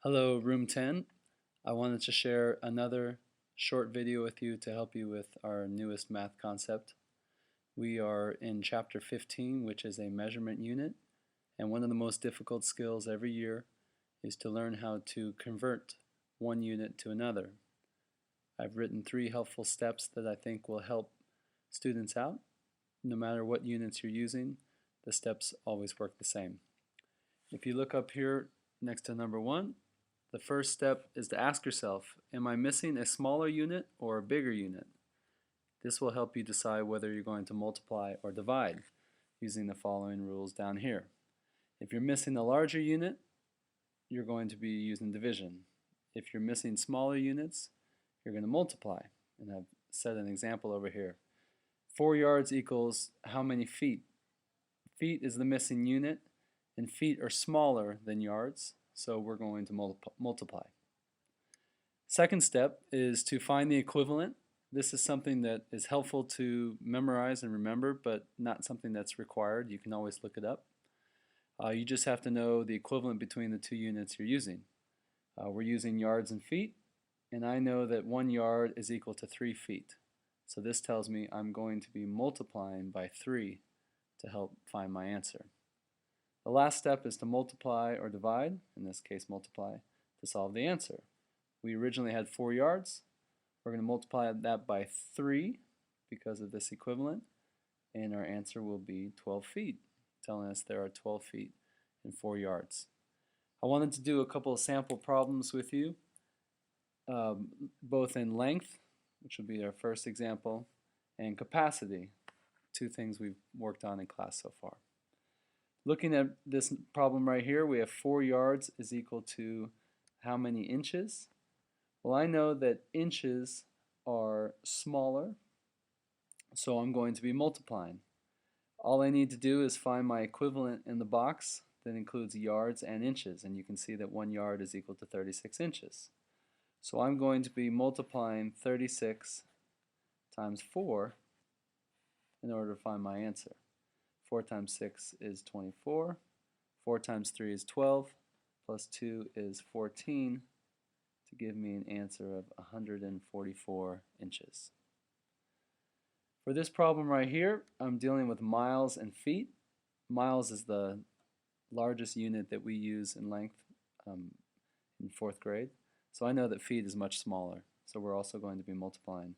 Hello, Room 10. I wanted to share another short video with you to help you with our newest math concept. We are in Chapter 15, which is a measurement unit, and one of the most difficult skills every year is to learn how to convert one unit to another. I've written 3 helpful steps that I think will help students out. No matter what units you're using, the steps always work the same. If you look up here next to number 1, the first step is to ask yourself, am I missing a smaller unit or a bigger unit? This will help you decide whether you're going to multiply or divide using the following rules down here. If you're missing a larger unit, you're going to be using division. If you're missing smaller units, you're going to multiply. And I've set an example over here. 4 yards equals how many feet? Feet is the missing unit, and feet are smaller than yards, so we're going to multiply. Second step is to find the equivalent. This is something that is helpful to memorize and remember, but not something that's required. You can always look it up. You just have to know the equivalent between the 2 units you're using. We're using yards and feet, and I know that 1 yard is equal to 3 feet. So this tells me I'm going to be multiplying by 3 to help find my answer. The last step is to multiply or divide, in this case multiply, to solve the answer. We originally had 4 yards. We're going to multiply that by 3 because of this equivalent, and our answer will be 12 feet, telling us there are 12 feet and 4 yards. I wanted to do a couple of sample problems with you, both in length, which will be our first example, and capacity, 2 things we've worked on in class so far. Looking at this problem right here, we have 4 yards is equal to how many inches? Well, I know that inches are smaller, so I'm going to be multiplying. All I need to do is find my equivalent in the box that includes yards and inches, and you can see that 1 yard is equal to 36 inches. So I'm going to be multiplying 36 times 4 in order to find my answer. 4 times 6 is 24, 4 times 3 is 12, plus 2 is 14, to give me an answer of 144 inches. For this problem right here, I'm dealing with miles and feet. Miles is the largest unit that we use in length in 4th grade. So I know that feet is much smaller, so we're also going to be multiplying.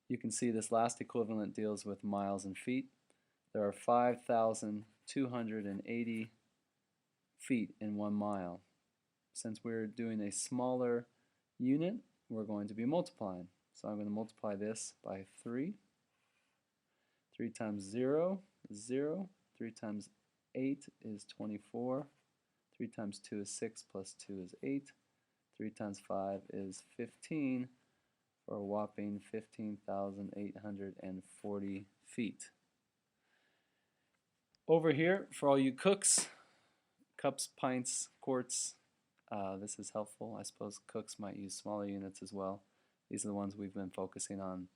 You can see this last equivalent deals with miles and feet. There are 5,280 feet in 1 mile. Since we're doing a smaller unit, we're going to be multiplying. So I'm going to multiply this by 3. 3 times 0 is 0. 3 times 8 is 24. 3 times 2 is 6, plus 2 is 8. 3 times 5 is 15, for a whopping 15,840 feet. Over here, for all you cooks, cups, pints, quarts, this is helpful. I suppose cooks might use smaller units as well. These are the ones we've been focusing on.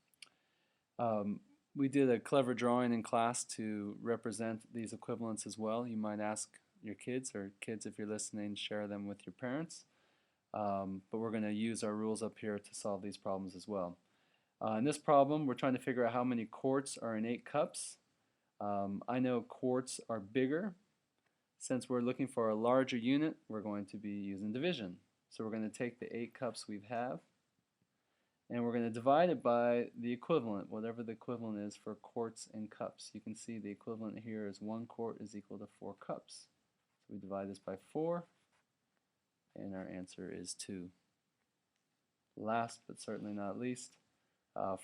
We did a clever drawing in class to represent these equivalents as well. You might ask your kids, or kids if you're listening, share them with your parents. But we're going to use our rules up here to solve these problems as well. In this problem, we're trying to figure out how many quarts are in 8 cups. I know quarts are bigger. Since we're looking for a larger unit, we're going to be using division. So we're going to take the 8 cups we have, and we're going to divide it by the equivalent, whatever the equivalent is for quarts and cups. You can see the equivalent here is 1 quart is equal to 4 cups. So we divide this by 4, and our answer is 2. Last but certainly not least,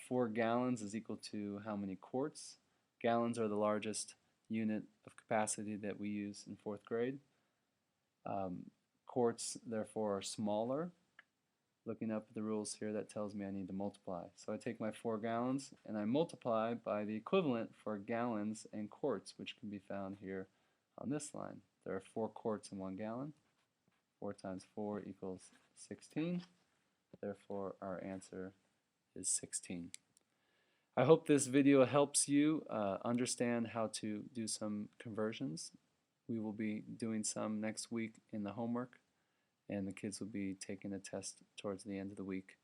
4 gallons is equal to how many quarts? Gallons are the largest unit of capacity that we use in 4th grade. Quarts, therefore, are smaller. Looking up the rules here, that tells me I need to multiply. So I take my 4 gallons and I multiply by the equivalent for gallons and quarts, which can be found here on this line. There are 4 quarts in 1 gallon. 4 times 4 equals 16. Therefore, our answer is 16. I hope this video helps you understand how to do some conversions. We will be doing some next week in the homework, and the kids will be taking a test towards the end of the week.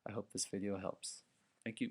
I hope this video helps. Thank you.